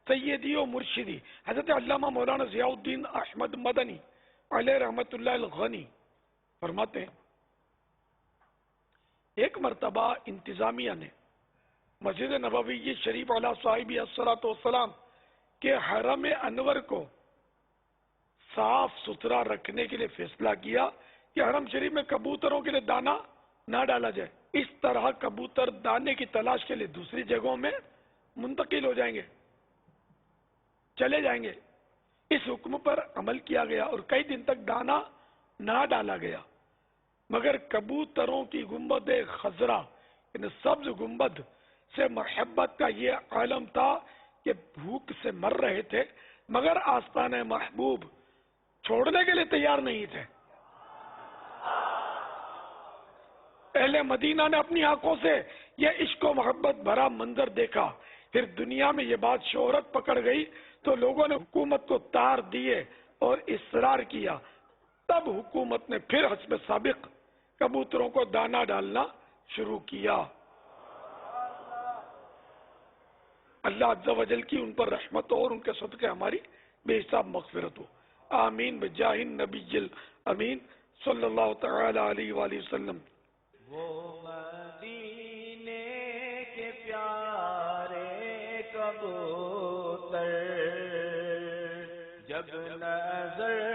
سیدی و مرشدی حضرت علامہ مولانا ضیاء الدین احمد مدنی علیہ رحمت اللہ الغنی فرماتے ہیں ایک مرتبہ انتظامیہ نے مسجد نبوی شریف علی صاحب الصلاۃ والسلام کے حرم انور کو صاف ستھرا رکھنے کے لیے فیصلہ کیا کہ حرم شریف میں کبوتروں کے لیے دانہ نہ ڈالا جائے. اس طرح کبوتر دانے کی تلاش کے لیے دوسری جگہوں میں منتقل ہو جائیں گے، چلے جائیں گے. اس حکم پر عمل کیا گیا اور کئی دن تک دانہ نہ ڈالا گیا، مگر کبوتروں کی گنبد خضرا یعنی سبز گنبد سے محبت کا یہ عالم تھا کہ بھوک سے مر رہے تھے مگر آستانِ محبوب چھوڑنے کے لیے تیار نہیں تھے. اہل مدینہ نے اپنی آنکھوں سے یہ عشق و محبت بھرا منظر دیکھا. پھر دنیا میں یہ بات شہرت پکڑ گئی تو لوگوں نے حکومت کو تار دیے اور اصرار کیا. تب حکومت نے پھر حسب سابق کبوتروں کو دانہ ڈالنا شروع کیا. اللہ عز و جل کی ان پر رحمت ہو اور ان کے صدقے ہماری بے حساب مغفرت ہو. آمین بجاہ النبی الامین صلی اللہ تعالی علیہ وآلہ وسلم. وہ مدینے کے پیارے کبوتر جب نظر